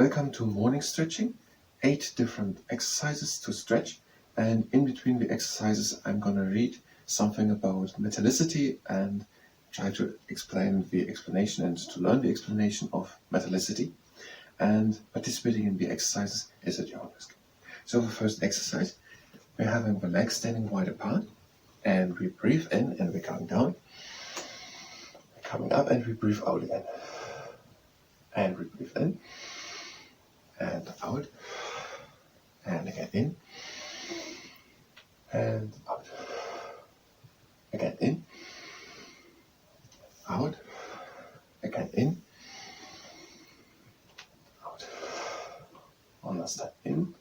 Welcome to morning stretching. 8 different exercises to stretch, and in between the exercises I'm gonna read something about metallicity and try to explain the explanation and to learn the explanation of metallicity. And participating in the exercises is at your own risk. So the first exercise, we're having the legs standing wide apart, and we breathe in and we're going down. We're coming up and we breathe out again. And we breathe in and out, and again in and out, again in, out, again in, out, one last time in,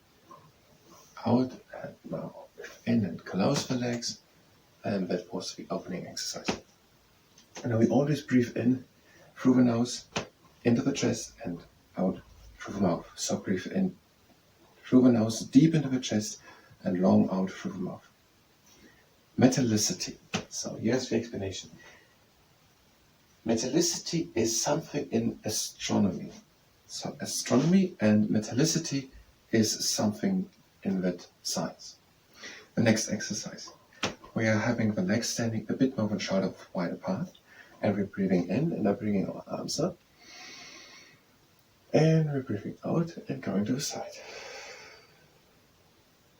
out, and now in and close the legs, and that was the opening exercise. And now we always breathe in through the nose into the chest and out through the mouth. So breathe in through the nose, deep into the chest, and long out through the mouth. Metallicity. So here's the explanation. Metallicity is something in astronomy. So astronomy and metallicity is something in that science. The next exercise. We are having the legs standing a bit more than shoulder wide apart, and we're breathing in and are bringing our arms up. And we're breathing out and going to the side.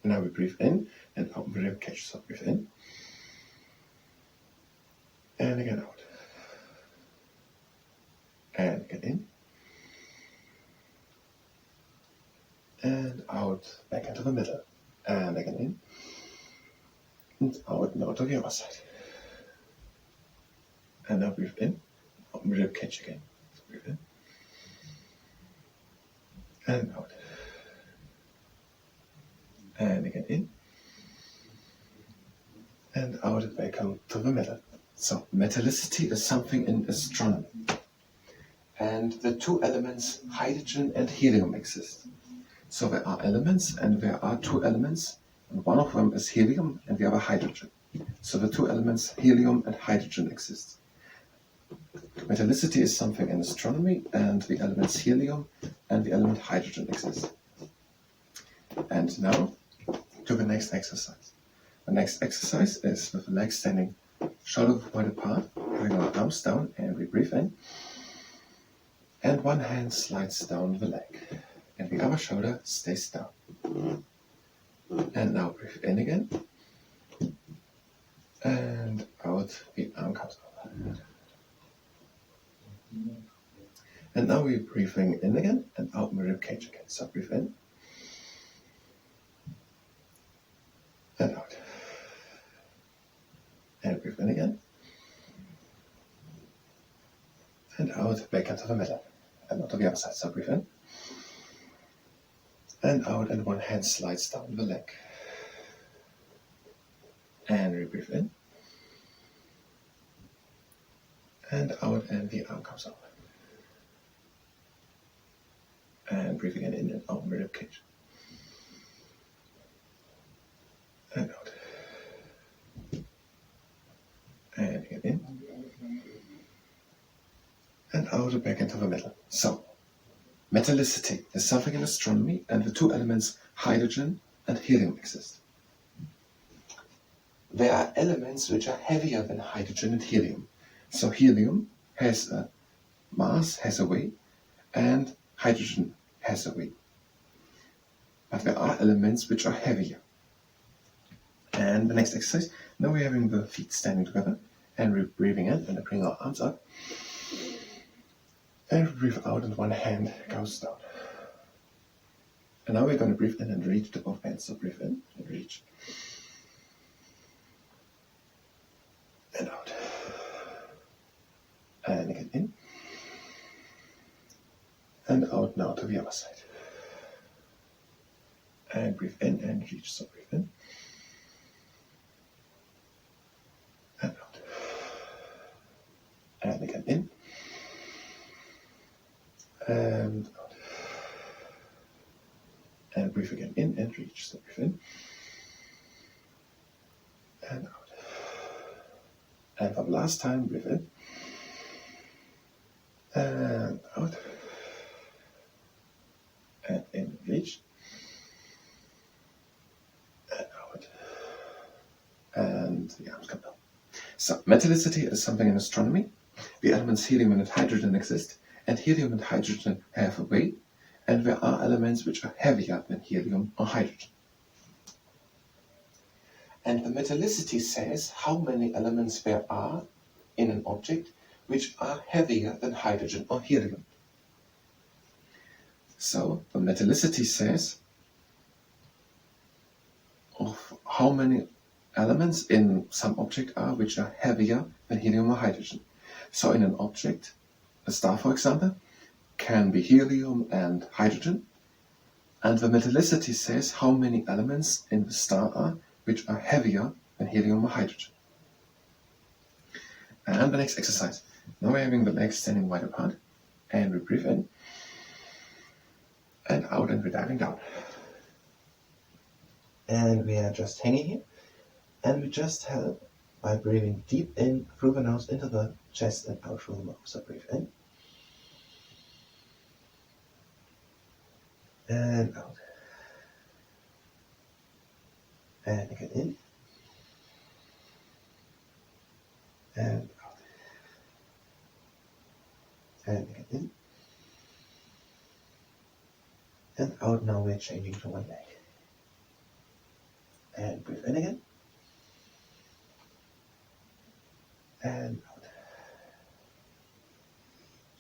Now we breathe in and open the rib cage. So breathe in and again out. And again in and out, back into the middle. And again in and out, now to the other side. And now breathe in, open the rib cage again. So breathe in and out, and again in, and out, and back come to the middle. So metallicity is something in astronomy, and the two elements hydrogen and helium exist. So there are elements, and there are two elements, and one of them is helium and the other hydrogen. So the two elements helium and hydrogen exist. Metallicity is something in astronomy, and the elements helium and the element hydrogen exist. And now to the next exercise. The next exercise is with the legs standing shoulder wide apart, having our arms down, and we breathe in. And one hand slides down the leg, and the other shoulder stays down. And now breathe in again, and out, the arm comes over. And now we're breathing in again and out the rib cage again. So breathe in and out. And breathe in again and out, back into the middle. And out to the other side. So breathe in and out, and one hand slides down the leg. And we breathe in and out, and the arm comes over. And breathing in and out the rib cage. And out. And again in. And out, back into the middle. So, metallicity is something in astronomy, and the two elements hydrogen and helium exist. There are elements which are heavier than hydrogen and helium. So helium has a mass, has a weight, and hydrogen has a weight. But there are elements which are heavier. And the next exercise, now we're having the feet standing together, and we're breathing in and bring our arms up. And we breathe out, and one hand goes down. And now we're going to breathe in and reach to both hands. So breathe in and reach. And out. And again in. And out now to the other side. And breathe in and reach. So breathe in. And out. And again in. And out. And breathe again in and reach. So breathe in. And out. And for the last time, breathe in. And out. So metallicity is something in astronomy. The elements helium and hydrogen exist, and helium and hydrogen have a weight, and there are elements which are heavier than helium or hydrogen. And the metallicity says how many elements there are in an object which are heavier than hydrogen or helium. So the metallicity says of how many elements in some object are which are heavier than helium or hydrogen. So in an object, a star for example, can be helium and hydrogen, and the metallicity says how many elements in the star are which are heavier than helium or hydrogen. And the next exercise. Now we're having the legs standing wide apart, and we breathe in and out, and we're diving down. And we are just hanging here, and we just help by breathing deep in through the nose into the chest and out through the mouth. So breathe in and out, and again in and out, and again in and out. Now we're changing to one leg, and breathe in again and out,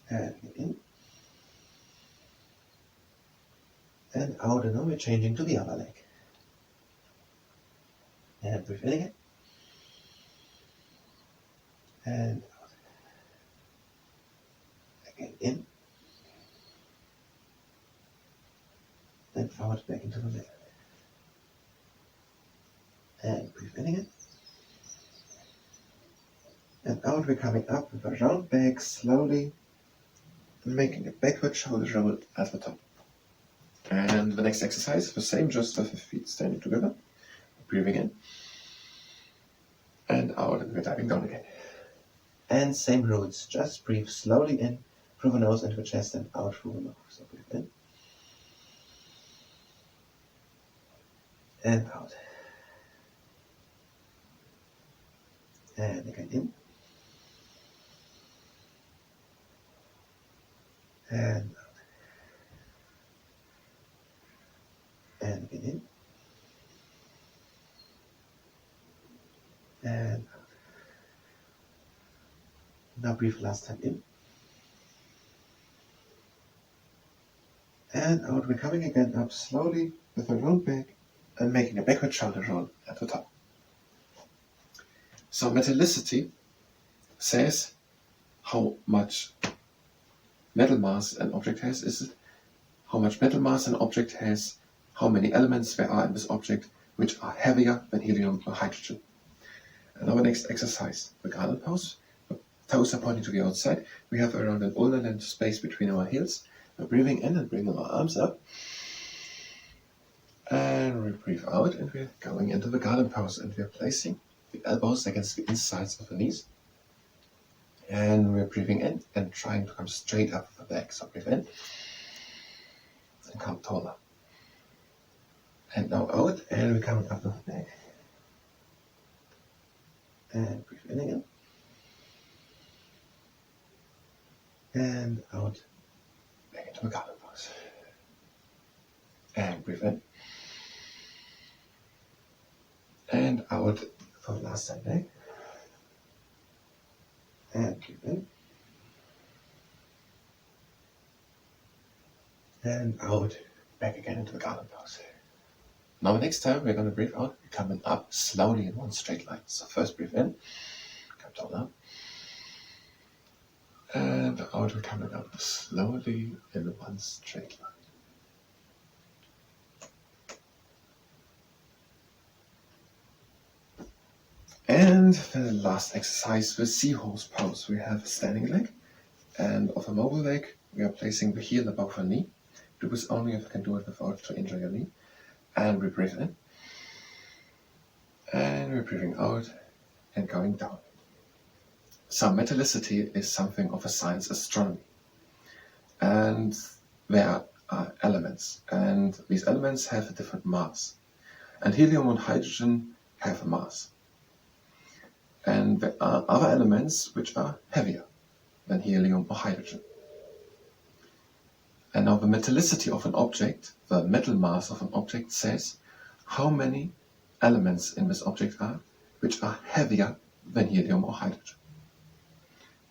and again in and out, and now we're changing to the other leg. And breathe in again. And out. Again in. And out back into the leg. And breathe in again. And out, we're coming up with a round back slowly, making a backward shoulder roll at the top. And the next exercise, the same, just with the feet standing together. Breathing in and out, and we're diving down again. And same rules, just breathe slowly in through the nose into the chest and out through the mouth. So breathe in and out, and again in and out, and again in and out. Now breathe last time in and out. We're coming again up slowly with a round back and making a backward shoulder roll at the top. So metallicity says how much metal mass an object has. Is it how much metal mass an object has, how many elements there are in this object which are heavier than helium or hydrogen. And our next exercise, the garden pose. The toes are pointing to the outside. We have around an ulnar length space between our heels. We're breathing in and bringing our arms up. And we breathe out, and we're going into the garden pose, and we're placing the elbows against the insides of the knees. And we're breathing in and trying to come straight up the back. So breathe in and come taller. And now out, and we're coming up the back. And breathe in again. And out, back into the garden pose. And breathe in. And out for the last time back. And breathe in. And out, back again into the garden pose. Now next time we're going to breathe out, we're coming up slowly in one straight line. So first breathe in, come down up. And out, we're coming up slowly in one straight line. And the last exercise, the seahorse pose. We have a standing leg, and of a mobile leg, we are placing the heel above our knee. Do this only if you can do it without to injure your knee. And we breathe in. And we're breathing out and going down. So metallicity is something of a science, astronomy. And there are elements, and these elements have a different mass. And helium and hydrogen have a mass. And there are other elements which are heavier than helium or hydrogen. And now the metallicity of an object, the metal mass of an object, says how many elements in this object are which are heavier than helium or hydrogen.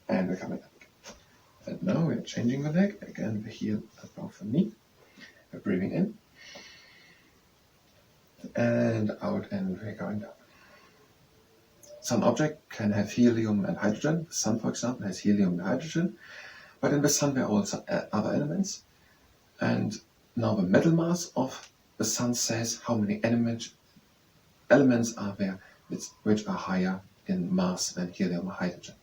And we're coming up again. And now we're changing the leg. Again, the heel above the knee. We're breathing in and out, and we're going down. Some object can have helium and hydrogen. The sun, for example, has helium and hydrogen. But in the sun there are also other elements. And now the metal mass of the sun says how many elements are there which are higher in mass than helium or hydrogen.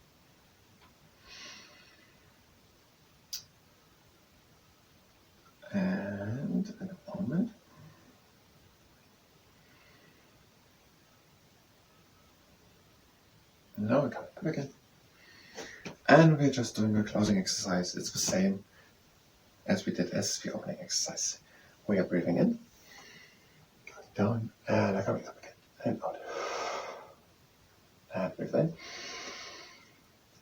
And in a moment. Now we're coming up again. And we're just doing a closing exercise. It's the same as we did as the opening exercise. We are breathing in, going down, and coming up again, and out. And breathe in,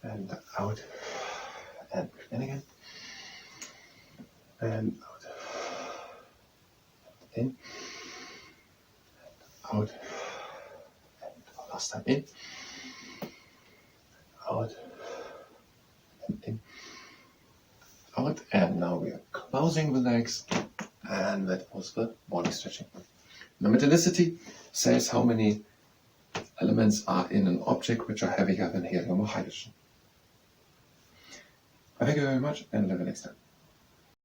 and out, and breathe in again, and out, and in, and out, and last time in, out, and in, out, and now we are closing the legs, and that was the body stretching. The metallicity says how many elements are in an object which are heavier than helium or hydrogen. Thank you very much, and until the next time.